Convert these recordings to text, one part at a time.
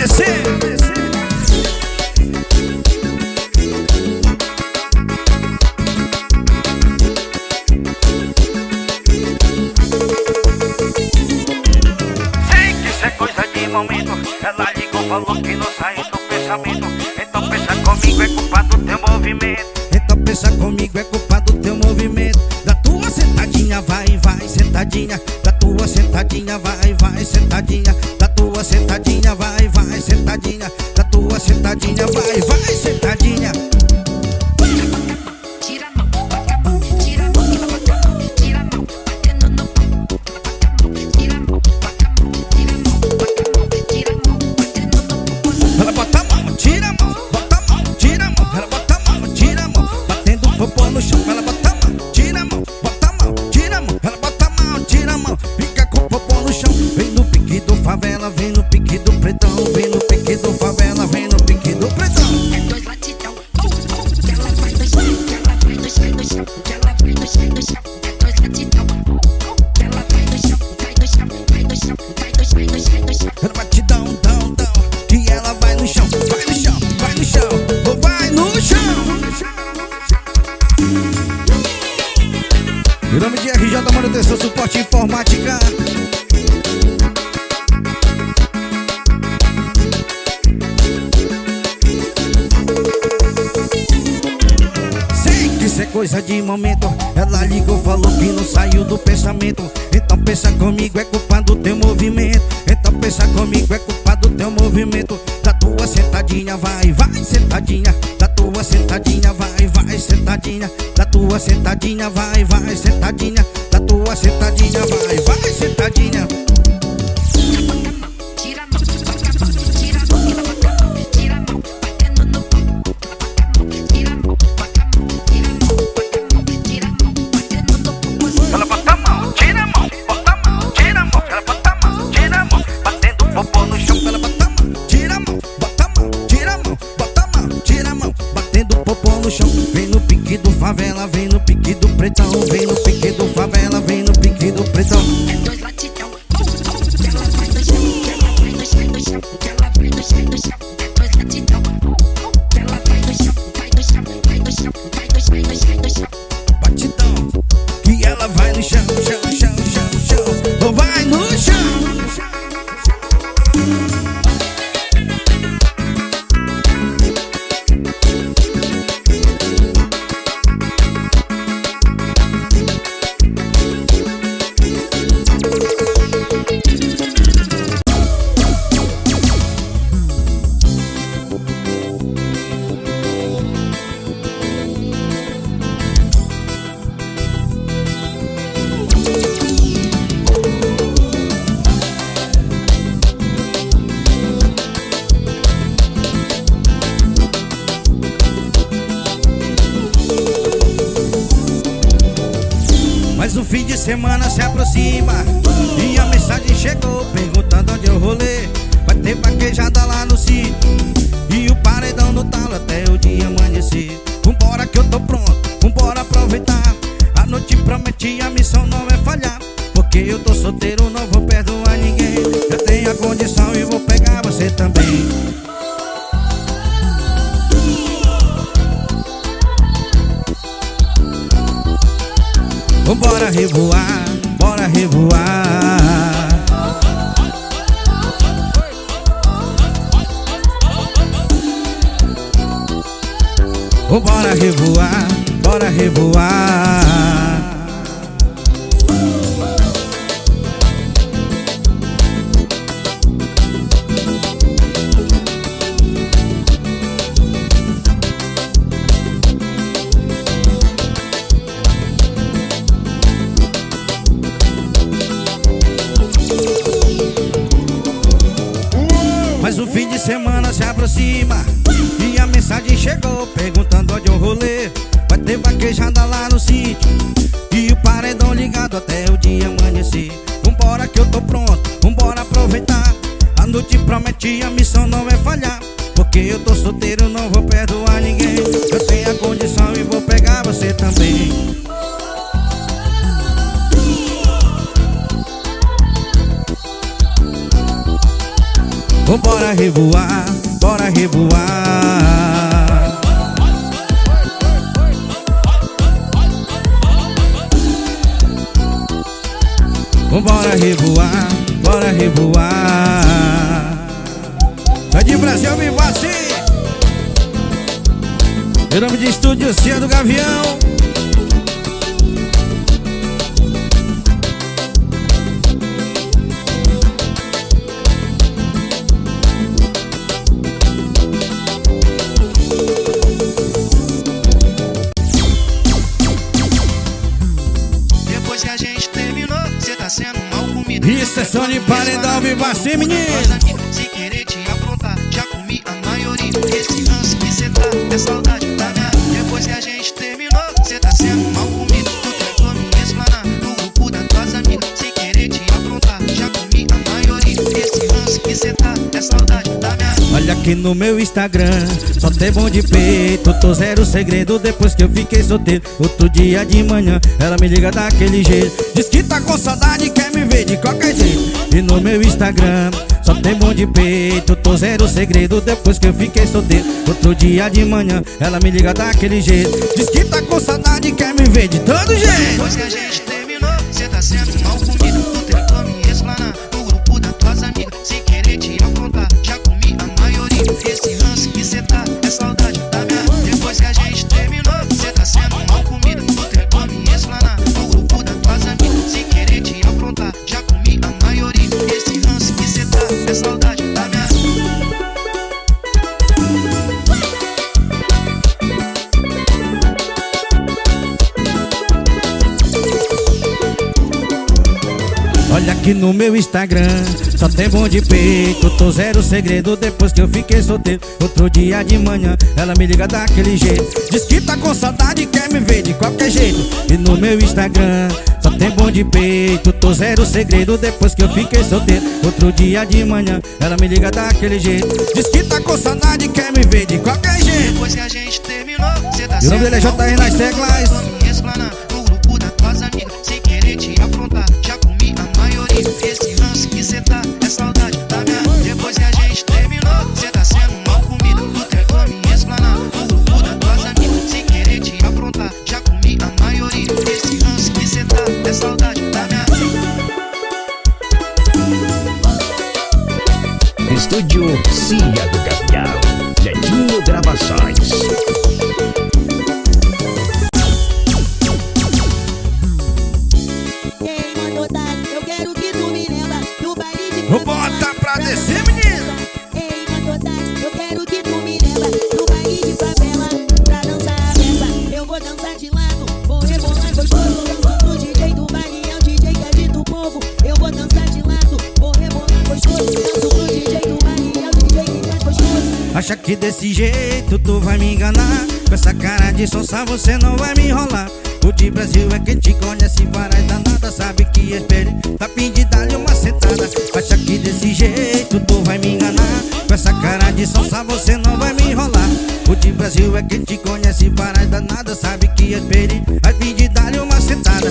descer. Sei que isso é coisa de momento. Ela ligou, falou que não sai do pensamento. Então pensa comigo, é culpa do teu movimento. Então pensa comigo, é culpa do teu movimento. Da tua sentadinha, vai, vai, sentadinha. Da tua sentadinha, vai, vai, sentadinha. Da tua sentadinha, vai, vai, sentadinha. Da tua sentadinha, vai, vai, sentadinha. Tira a mão, bota a mão, tira a mão, bota a mão, tira a mão, batendo no pau, bota a mão, tira a mão, bota a mão, tira a mão, bota a mão, tira a mão, batendo no pau. Ela bota a mão, tira a mão, bota a mão, tira a mão. Ela bota a mão, tira a mão, batendo o popô no chão. Ela bota a mão, tira a mão, bota a mão, tira a mão. Ela bota a mão, tira a mão, fica com o popô no chão. Vem no pique do favela, vem no pique do pretão. Vem no pique do favela, vem no pique do pretão. É dois latidão, que ela vai no chão, que ela vai no chão, no chão, que ela vai no chão, no chão. É dois latidão, que ela vai no chão, vai no chão, vai no chão, vai no chão, no chão, no chão. Ela bate dão, dão, dão, que ela vai no chão, vai no chão, vai no chão, ou vai no chão. Em nome de RJ Manutenção, Suporte Informática. Sei que isso é coisa de momento. Ela ligou, falou que não saiu do pensamento. Então pensa comigo, é culpa do teu movimento. Então pensa comigo, é culpa do teu movimento. Da tua sentadinha, vai, vai, sentadinha. Da tua sentadinha, vai, vai, sentadinha. Da tua sentadinha, vai, vai, sentadinha. Da tua sentadinha, vai, vai, sentadinha. Tira a mão, bota a mão, tira a mão, bota a mão, tira a mão, batendo no pau, bota a mão, tira a mão, bota a mão, tira a mão, bota a mão, tira a mão, batendo no pau. Ela bota a mão, tira a mão, bota a mão, tira a mão. Ela bota a mão, tira a mão, batendo o popô no chão. Ela bota a mão, tira a mão, bota a mão, tira a mão, bota a mão, tira a mão, batendo o popô no chão. Vem no pique do favela, vem no pique do pretão. Vem no pique do favela, vem no pique do pretão. É dois latidão, que ela vai no chão, que ela vai no chão, no chão, que ela vai no chão, no chão. É dois latidão, que ela vai no chão, vai no chão, vai no chão, vai no chão, no chão, no chão. Batidão, que ela vai no chão, chão, chão, chão, chão, ou vai no chão. Mas o fim de semana se aproxima e a mensagem chegou perguntando onde eu rolê. Vai ter vaquejada lá no sítio e o paredão no talo até o dia amanhecer. Vambora que eu tô pronto, vambora aproveitar. A noite prometi, a missão não é falhar. Porque eu tô solteiro, não vou perdoar ninguém. Eu tenho a condição e vou pegar você também. Vambora revoar, bora revoar. Vambora revoar, bora revoar. Mas o fim de semana se aproxima e a mensagem chegou perguntando onde eu rolê. Vai ter vaquejada lá no sítio e o paredão ligado até o dia amanhecer. Vambora que eu tô pronto, vambora aproveitar. A noite prometi, a missão não é falhar. Porque eu tô solteiro, não vou perdoar ninguém. Eu tenho a condição e vou pegar você também. Bora revoar, bora revoar. Bora revoar, bora revoar. Sai de Brasil, viva assim. Em nome de Estúdio Cia do Gavião. Depois que a gente terminou, cê tá sendo mal comido. Isso é som de paredão, viva assim, menino. Se querer te aprontar, já comi a maioria. Esse lance que cê tá, é saudade da minha. Depois que a gente terminou, cê tá sendo mal comido. Tu tentou me explanar no grupo das tuas amigas. Se querer te aprontar, já comi a maioria. Esse lance que cê tá, é saudade da minha. Olha aqui no meu Instagram, só tem bom de peito. Tô zero segredo depois que eu fiquei solteiro. Outro dia de manhã, ela me liga daquele jeito. Diz que tá com saudade e quer me ver de qualquer jeito. E no meu Instagram, só tem bom de peito. Tô zero segredo depois que eu fiquei solteiro. Outro dia de manhã, ela me liga daquele jeito. Diz que tá com saudade e quer me ver de todo jeito. Depois que a gente terminou, cê tá sendo mal comido. Tu tentou me explanar no grupo das tuas amigas. Se querer te aprontar, já comi a maioria. Esse lance que cê tá, é saudade da minha. Depois que a gente terminou, cê tá sendo mal comido. Tu tentou me explanar no grupo das tuas amigas. Se querer te aprontar, já comi a maioria. Esse lance que cê tá, é saudade da minha. Olha aqui no meu Instagram, só tem bom de peito. Tô zero segredo depois que eu fiquei solteiro. Outro dia de manhã, ela me liga daquele jeito. Diz que tá com saudade e quer me ver de qualquer jeito. E no meu Instagram, só tem bom de peito. Tô zero segredo depois que eu fiquei solteiro. Outro dia de manhã, ela me liga daquele jeito. Diz que tá com saudade e quer me ver de qualquer jeito. Depois que a gente terminou, cê tá E o nome dele é JR nas teclas. me explanar no grupo das tuas amigas. Se querer te aprontar, já comi a maioria. Esse lance que cê tá, é saudade da minha. Depois que a gente terminou, cê tá sendo mal comido. Tu tentou me explanar no grupo das tuas amigas. Se querer te aprontar, já comi a maioria. Esse lance que cê tá, é saudade da minha. Estúdio Cia do Gavião, Netinho Gravações. Ei, Mototati, eu quero que tu me lembra do baile de Bota pra descer, menino. Ei, Mototati, eu quero que tu me lembra do baile de favela. Pra dançar a peça, eu vou dançar de lado. Vou rebolar gostoso, danço pro DJ do baile. É o DJ que agita o povo. Eu vou dançar de lado, vou rebolar gostoso, danço pro DJ do baile. É o DJ que faz gostoso. Acha que desse jeito tu vai me enganar? Com essa cara de sonsa você não vai me enrolar. O de Brasil é quem te conhece, varas danada. Sabe que espere, tá fim de dar-lhe uma sentada. Acha que desse jeito tu vai me enganar? Com essa cara de sonsa você não vai me enrolar. O de Brasil é quem te conhece, varas danada. Sabe que espere, tá fim de dar-lhe uma sentada.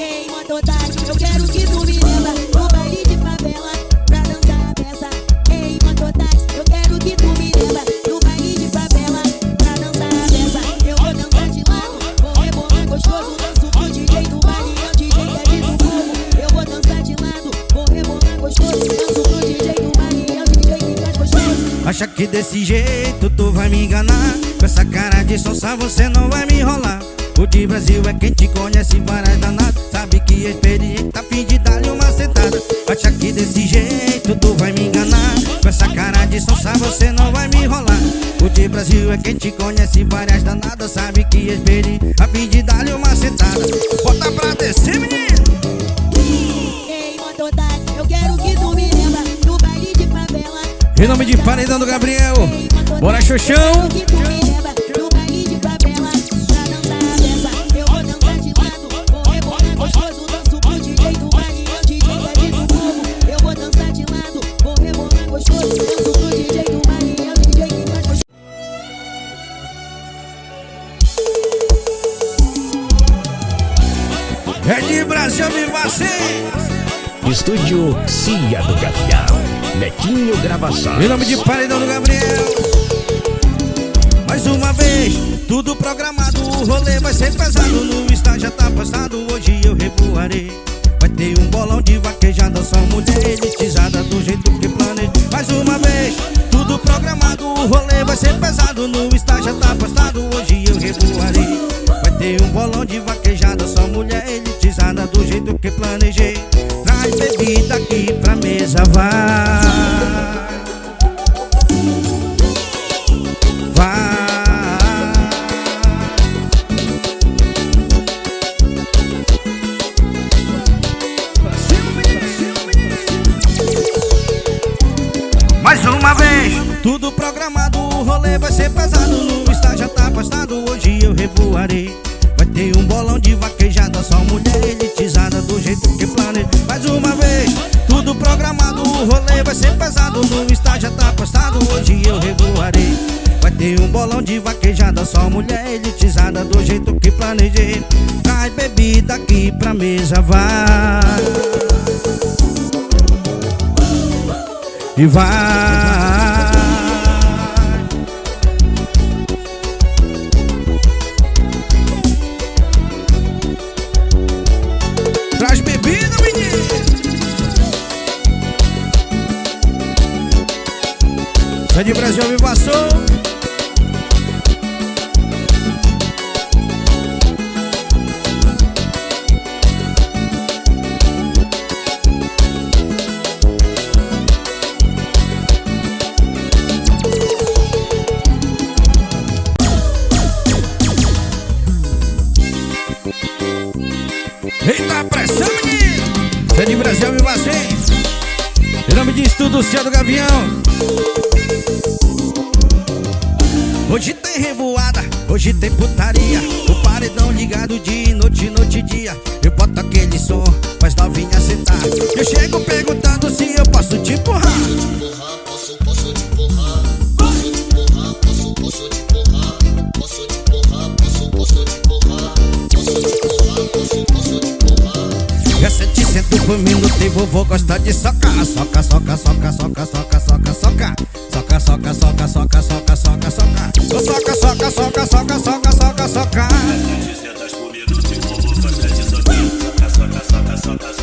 Ei, Mototati, eu quero que tu me lembra do baile de favela. Pra dançar a peça. Ei, Mototati, eu quero que tu me lembra do baile de favela. Pra dançar a peça, eu vou dançar de lado. Vou rebolar gostoso, danço pro DJ do baile. É o DJ que agita o povo. Eu vou dançar de lado, vou rebolar gostoso, danço pro DJ do baile. É o DJ que faz gostoso. Acha que desse jeito tu vai me enganar? Com essa cara de sonsa você não vai me enrolar. O de Brasil é quem te conhece, varas danada. Sabe que é experiente, tá fim de dar-lhe uma sentada. Acha que desse jeito tu vai me enganar? Com essa cara de sonsa você não vai me enrolar. O de Brasil é quem te conhece, várias danadas. Sabe que é experiente, a fim de dar-lhe uma sentada. Bota pra descer, menino. Ei, Mototati, eu quero que tu me lembra do baile de favela. Em nome de Paredão do Gabriel, bora Xoxão. Que tu me lembra do baile de favela. Pra dançar a peça, eu vou dançar de lado. Vou rebolar gostoso, danço pro DJ do baile. É o DJ que agita o povo. Eu vou dançar de lado, vou rebolar gostoso, danço pro DJ do baile. É o DJ que faz gostoso. É de Brasil, viva assim. Estúdio Cia do Gavião, Netinho Gravações. Em nome de Paredão do Gabriel. Mais uma vez, tudo programado. O rolê vai ser pesado. No estágio já tá passado. Hoje eu revoarei. Vai ter um bolão de vaquejada. Só mulher elitizada do jeito que planejei. Mais uma vez, tudo programado. O rolê vai ser pesado. No estágio já tá passado. Hoje eu revoarei. Vai ter um bolão de vaquejada. Só mulher elitizada do jeito que planejei. Traz bebida aqui pra mesa, vai. Mais uma vez, tudo programado, o rolê vai ser pesado. No estágio já tá passado, hoje eu revoarei. Vai ter um bolão de vaquejada, só mulher elitizada do jeito que planejei. Mais uma vez, tudo programado, o rolê vai ser pesado. No estágio já tá passado, hoje eu revoarei. Vai ter um bolão de vaquejada, só mulher elitizada do jeito que planejei. Traz bebida aqui pra mesa, vai. E vai. Traz bebida, menino. Sai de Brasil, me passou. Eita pressão, menino! Sai de Brasil, me passei. Em nome de Estúdio Cia do Gavião. Hoje tem revoada, hoje tem putaria. O paredão ligado de noite, noite e dia. Eu boto aquele som, faz novinha sentar. Eu chego perguntando se eu posso te empurrar. Posso te empurrar, posso te empurrar, posso te empurrar, posso te empurrar, posso te empurrar, posso te empurrar, posso te empurrar. É 700 por minuto e vovô gosta de socar. Soca, soca, soca, soca, soca, soca, soca. Soca, soca, soca, soca, soca, soca, soca. Soca, soca, soca, soca, soca, soca, soca. 700 por minuto e vovô gosta de socar. Soca, soca, soca,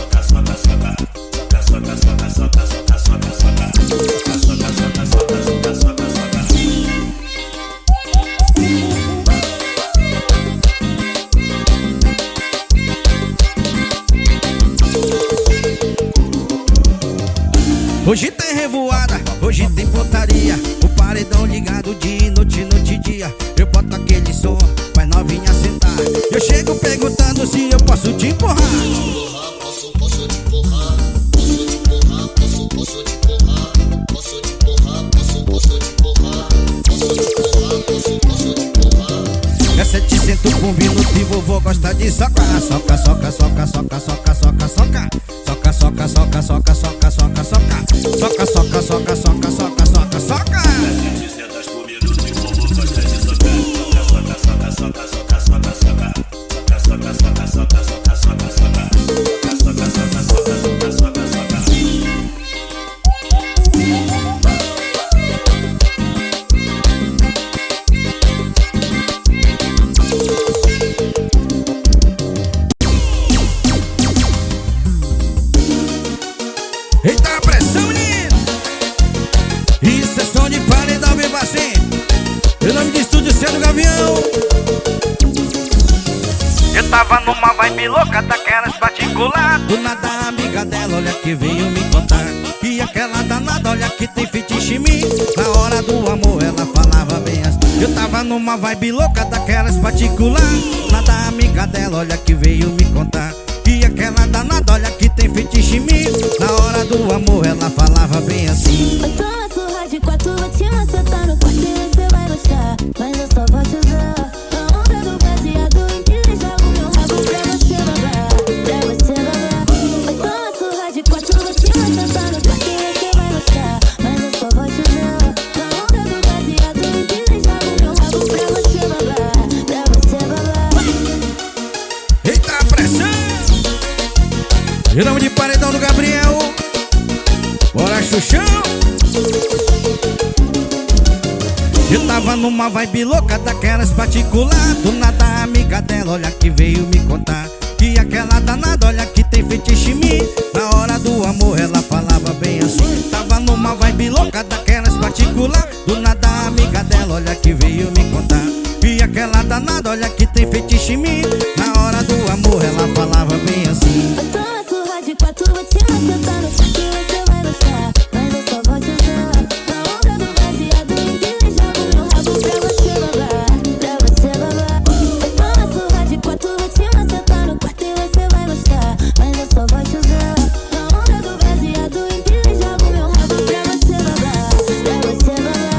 soca, soca, soca. Soca, soca, soca, soca, soca, soca, soca. Soca, soca, soca, soca, soca, soca, soca. Hoje tem revoada, hoje tem putaria. O paredão ligado de noite, noite e dia. Eu boto aquele som, faz novinha sentar. Eu chego perguntando se eu posso te empurrar. Posso te empurrar, posso te empurrar, posso te empurrar, posso te empurrar, posso te empurrar, posso te empurrar, posso te empurrar. É 700 por minuto e vovô gosta de socar. Soca, soca, soca, soca, soca, soca, soca. Soca, soca, soca, soca, soca, soca, soca. Soca, soca, soca, soca, soca, soca, soca. 700 por minuto e vovô gosta de socar. Soca, soca, soca, soca, soca, soca. Soca, soca, soca, soca, soca, soca, soca. Soca, soca, soca, soca, soca, soca. Eita pressão, menino! Isso é som de paredão, vem assim. Em nome de Estúdio Cia do Gavião. eu tava numa vibe louca daquelas particular. Do nada a amiga dela, olha que veio me contar. E aquela danada, olha que tem fetiche em mim. Na hora do amor ela falava bem assim. Eu tava numa vibe louca daquelas particular. Nada a amiga dela, olha que veio me contar. E aquela danada, olha que tem fetiche em mim. Na hora do amor ela falava bem assim. Eu tô na surra de 4, vou te macetar no quarto e você vai gostar. Mas eu só vou te usar a onda do baseado em que deixar o meu rabo pra você babar, pra você babar. Eu tô na surra de 4, vou te macetar no quarto e você vai gostar. Mas eu só vou te usar a onda do baseado em que deixar o meu rabo pra você babar, pra você babar. Eita pressão! Giramos de paredão do Gabriel. Bora, Xuxão. Eu tava numa vibe louca daquelas particular. Do nada a amiga dela, olha que veio me contar que aquela danada, olha que tem fetiche em mim. Na hora do amor ela falava bem assim. Tava numa vibe louca daquelas particular. Do nada a amiga dela, olha que veio me contar que aquela danada, olha que tem fetiche em mim. Na hora do amor ela falava bem assim. Eu tô na surra de quatro, vou te macetando, que você vai gostar, mas eu só vou te usar. Na onda do baseado, eu jogo meu rabo pra você babar, pra você babar. Eu tô na surra de quatro, vou te macetando, e você vai gostar, mas eu só vou te usar. Na onda do baseado, eu jogo meu rabo pra você babar, pra você babar.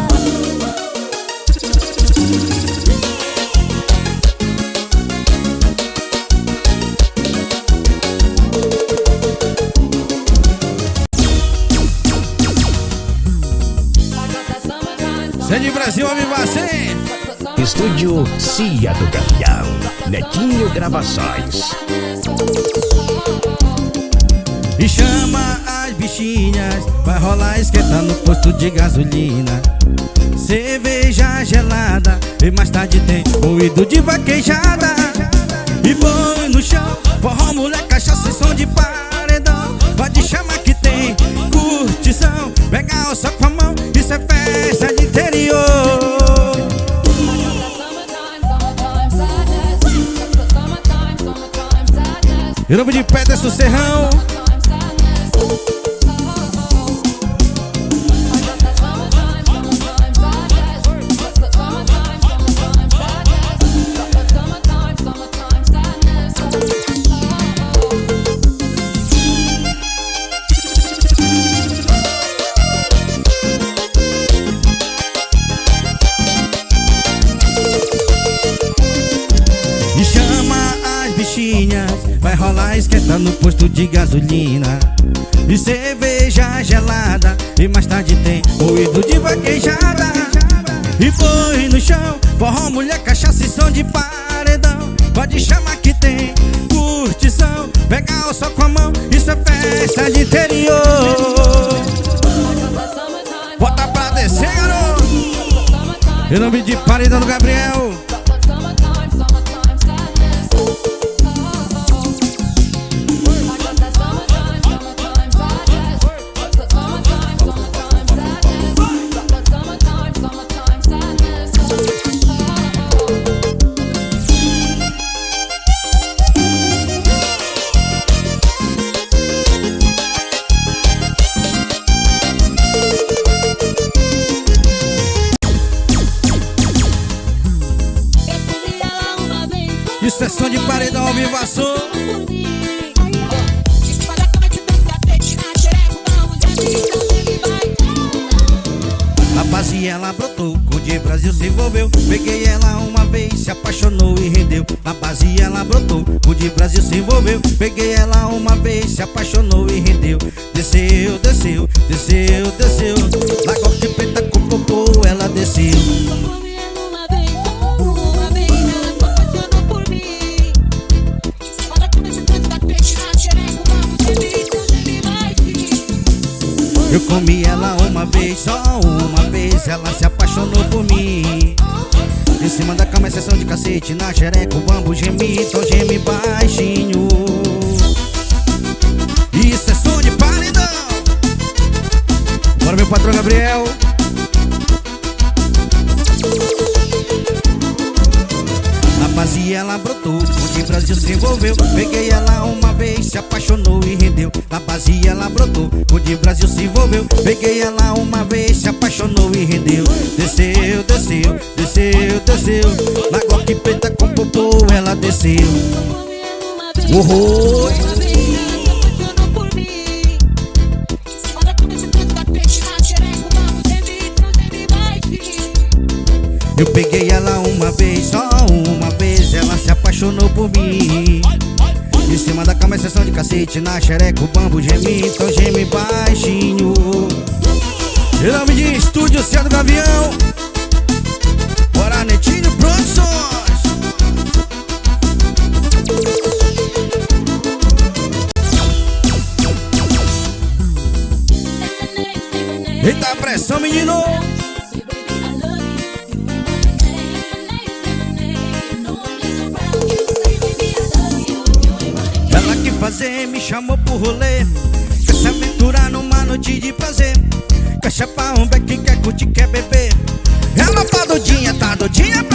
Cê de Brasil, Amivacê. Estúdio Cia do Gavião, Netinho Gravações. E chama as bichinhas, vai rolar esquenta no posto de gasolina. Cerveja gelada, e mais tarde tem moído de vaquejada. E põe no chão, forró, mulher, cachaça e som de paredão. Pode chamar que tem curtição, pega o só com a mão, isso é festa de interior. Grupo de Peterson Serrão. E chama as bichinhas, vai rolar esquenta no posto de gasolina. E cerveja gelada, e mais tarde tem moído de vaquejada. E põe no chão, forró, mulher, cachaça e som de paredão. Pode chamar que tem curtição, pega o sol com a mão, isso é festa de interior. Bota pra descer, garoto. Em nome de paredão do Gabriel. Isso é som de paredão ao vivaço. A base ela brotou, com o de Brasil se envolveu. Peguei ela uma vez, se apaixonou e rendeu. Na base ela brotou, com o de Brasil se envolveu. Peguei ela uma vez, se apaixonou e rendeu. Desceu, desceu, desceu, desceu. Lagoa de preta com popô, ela desceu. Eu comi ela uma vez, só uma vez, ela se apaixonou por mim. Em cima da cama é sessão de cacete, na xereca o bambu geme, então geme baixinho. Isso é som de paredão. Bora meu patrão Gabriel. Na base ela brotou, o de Brasil se envolveu. Peguei ela uma vez, se apaixonou e rendeu. Na base ela brotou, o de Brasil se envolveu. Peguei ela uma vez, se apaixonou e rendeu. Desceu, desceu, desceu, desceu. Na Glock preta com popô, ela desceu. Uhul. Eu peguei ela uma vez, só uma vez, ela se apaixonou por mim. Em cima da cama é sessão de cacete, na xereca o bambu geme, então geme baixinho. Em nome de Estúdio Cia do Gavião. Bora Netinho Produções. Eita a pressão, menino. Ela que fazer me chamou pro rolê, quer se aventurar numa noite de prazer. Quer chapar um beck, quer curtir, quer beber. Ela tá doidinha pra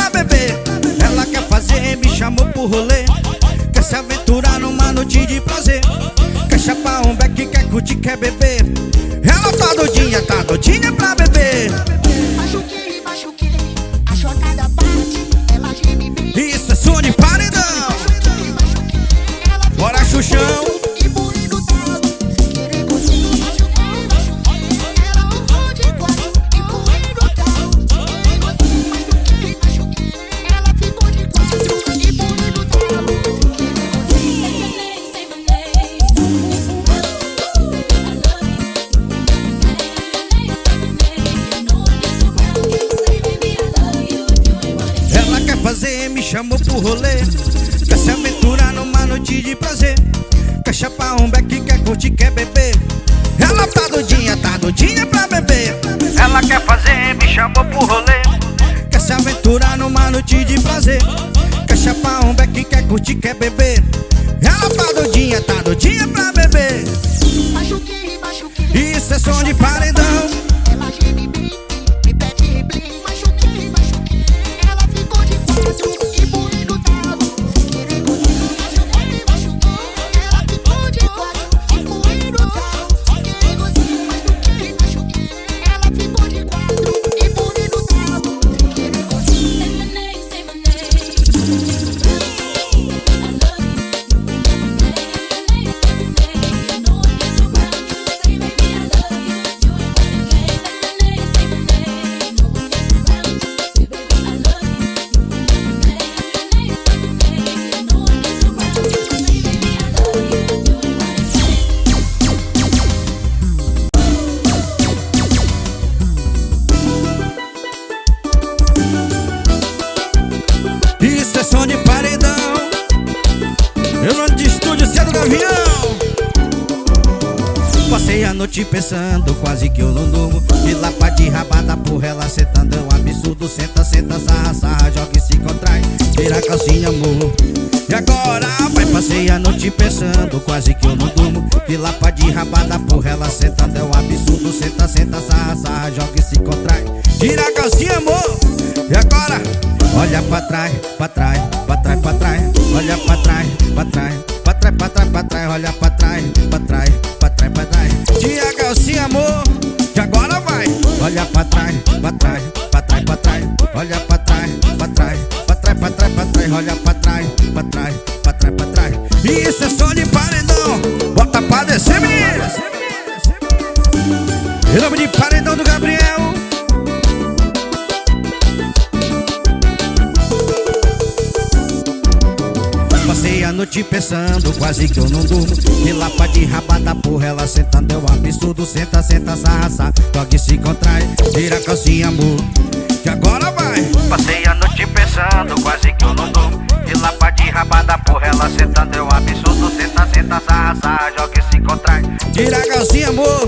beber. Ela quer fazer, me chamou pro rolê, quer se aventurar numa noite de prazer. Quer chapar um beck, quer curtir, quer beber. Ela tá doidinha pra beber. Machuquei, machuquei, a chocada bate, ela geme bem. Isso é som de paredão. Machuquei, machuquei, ela fica Bora, Xuxão. e pule no talo, sem querer conseguir. Machuquei, machuquei, ela andou de quatro e pule no talo, sem querer conseguir. Machuquei, machuquei, ela ficou de quatro e pule no talo, sem querer Ela quer fazer, me chamou pro rolê, quer se aventurar numa noite de prazer. Quer chapar um beck, quer curtir, quer beber. Ela tá doidinha pra beber. Ela quer fazer, me chamou pro rolê. Quer se aventurar numa noite de prazer. Quer chapar um beck, quer curtir, quer beber. Ela tá doidinha pra beber. machuquei, machuquei. Isso é som de paredão. Ela geme bem, me pede replay. Machuquei, machuquei, ela ficou de quatro e pule no talo, sem querer conseguir. Machuquei, machuquei, ela ficou de quatro e pule no talo, sem querer conseguir. Machuquei, machuquei, ela ficou de quatro e pule no talo, sem querer conseguir. Isso é som de paredão. Eu não de estúdio, Zé do Gavião. Passei a noite pensando, quase que eu não durmo. De lapa de rabada, porra, ela sentando é um absurdo. Senta, senta, sarra, sarra, joga e se contrai. Tira a calcinha, amor. E agora, vai, passei a noite pensando, quase que eu não durmo. De lapa de rabada, porra, ela sentando é um absurdo. Senta, senta, sarra, sarra, joga e se contrai. Tira a calcinha, amor. E agora, olha pra trás, pra trás, pra trás, pra trás. Olha pra trás, pra trás, pra trás, pra trás, pra trás. Olha pra trás, pra trás, pra trás, pra trás. Tira a calcinha, amor. Que agora vai. Olha pra trás, pra trás, pra trás, pra trás. Olha pra trás, pra trás, pra trás, pra trás, pra trás. Olha pra trás, pra trás, pra trás, pra trás. Isso é som de paredão. Bota pra descer, menina. Em nome de paredão do Gabriel. Passei a noite pensando, quase que eu não durmo. De lapa de rabada, porra, ela sentando é um absurdo. Senta, senta, sarra, sarra, joga e se contrai. Tira a calcinha, amor, que agora vai. Passei a noite pensando, quase que eu não durmo. De lapa de rabada, porra, ela sentando é um absurdo. Senta, senta, sarra, sarra, joga e se contrai. Tira a calcinha, amor,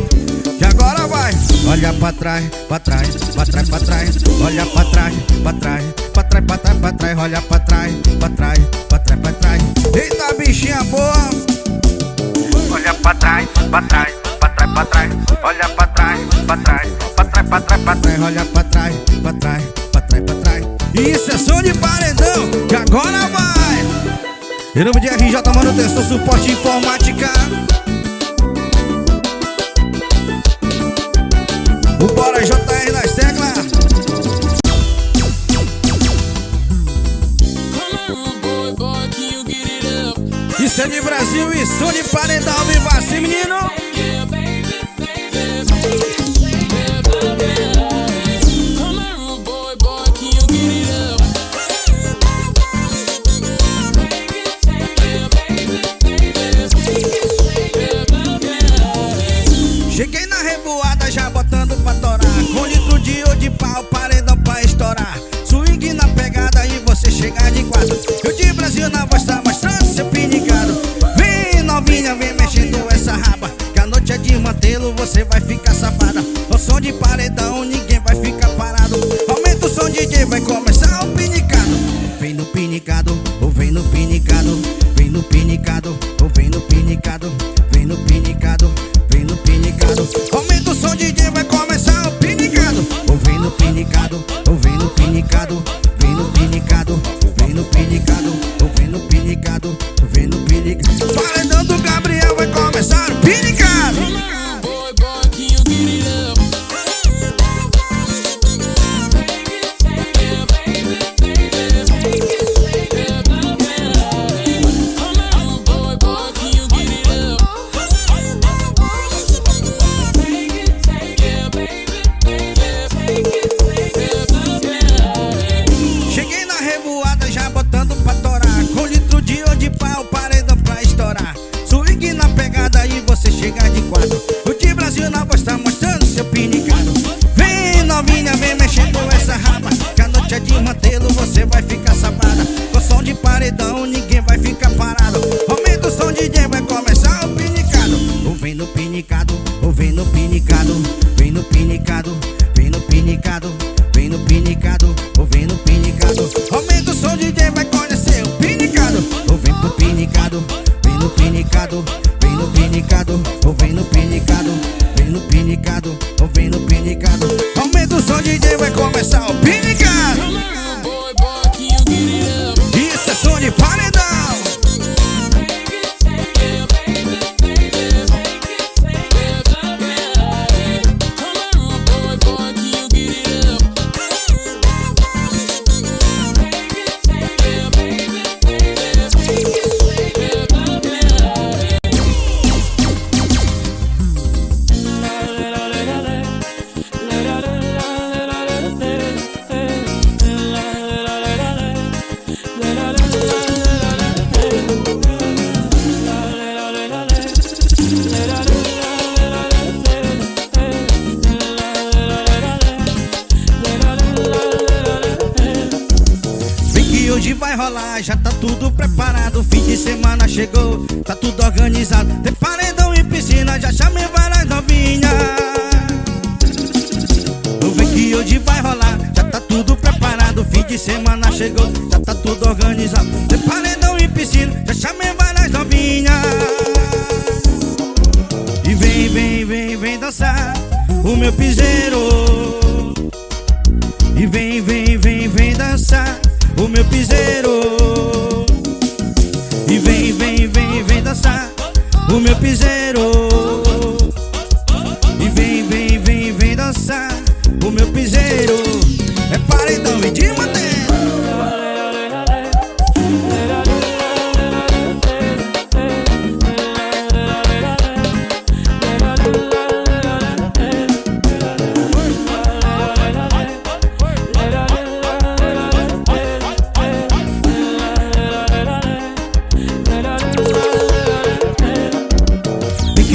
que agora vai. Olha pra trás, pra trás, pra trás, pra trás. Olha pra trás, pra trás, pra trás, pra trás, pra trás. Olha pra trás, pra trás, pra trás, pra trás. Eita, bichinha boa. Olha pra trás, pra trás, pra trás, pra trás. Olha pra trás, pra trás, pra trás, pra trás, pra trás. Olha pra trás, pra trás, pra trás, pra trás. Isso é som de paredão, que agora vai. Em nome de RJ Manutenção, suporte informática. O Bora JR nas teclas. Isso é de Brasil e som de paredão. Viva assim, menino. Cheguei na revoada já botando pra torar. Com litro de ouro de pau, paredão pra estourar. Swing na pegada e você chegar de quatro. Eu de Brasil na voz tá mostrando seu pinicado. Vem novinha, vem mexendo essa raba, que a noite é de mantê-lo, você vai ficar safada. O som de paredão, ninguém vai ficar parado. Aumenta o som, DJ, vai começar o pinicado. Vem no pinicado, ou vem no pinicado. Vem no pinicado, ou vem no pinicado. Vem no pinicado, vem no pinicado. Aumenta o som, DJ, vai começar o pinicado. Ou vem no pinicado, ou vem no pinicado. Vem no pinicado, vem no pinicado. Ou vem no pinicado, vem no pinicado. Paredão do Gabriel vai começar o pinicado. Cheguei na revoada já botando pra torar. Com litro de ouro de pau, paredão pra estourar. Swing na pegada e você chega de quatro. O de Brasil na voz tá mostrando seu pinicado. Vem novinha, vem mexendo essa raba. Que a noite é de mantê-lo, você vai ficar sabada. Com som de paredão, ninguém vai ficar parado. Aumenta o som, DJ, vai começar o pinicado. Ou vem no pinicado, ou vem no pinicado. Vem no pinicado, vem no pinicado. Vem no pinicado, ou vem no pinicado. Aumenta o som, DJ, vai conhecer o pinicado. Ou vem pro pinicado, vem no pinicado. Vem no pinicado, ou vem no pinicado. Vem no pinicado, ou vem no pinicado. Aumenta o som, DJ, vai começar o pinicado. Isso é som de paredão. Hoje vai rolar, já tá tudo preparado. Fim de semana chegou, tá tudo organizado. Tem paredão e piscina, já chamei várias novinhas. Vem que hoje vai rolar, já tá tudo preparado. Fim de semana chegou, já tá tudo organizado. Tem paredão e piscina, já chamei várias novinhas. E vem, vem, vem, vem dançar o meu piseiro. E vem, vem, vem, vem dançar o meu piseiro. E vem, vem, vem, vem dançar o meu piseiro. E vem, vem, vem, vem dançar o meu piseiro. É paredão e de manteiga.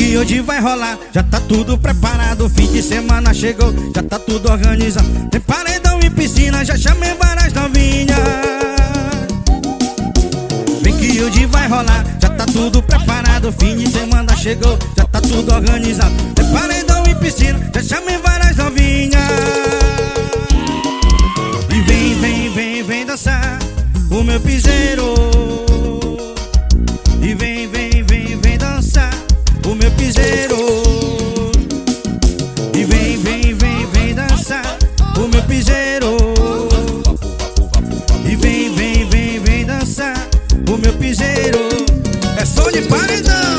E hoje vai rolar, já tá tudo preparado. Fim de semana chegou, já tá tudo organizado. Tem paredão e piscina, já chamei várias novinhas. Vem que hoje vai rolar, já tá tudo preparado. Fim de semana chegou, já tá tudo organizado. Tem paredão e piscina, já chamei várias novinhas. E vem, vem, vem, vem dançar o meu piseiro. E vem, vem, vem, vem dançar o meu piseiro. E vem, vem, vem, vem dançar o meu piseiro. E vem, vem, vem, vem dançar o meu piseiro. É som de paredão.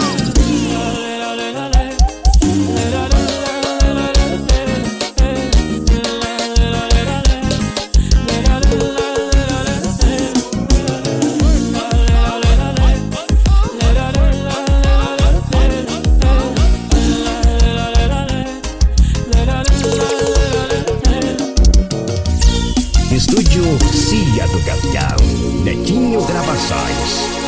Estúdio Cia do Gavião, Netinho Gravações.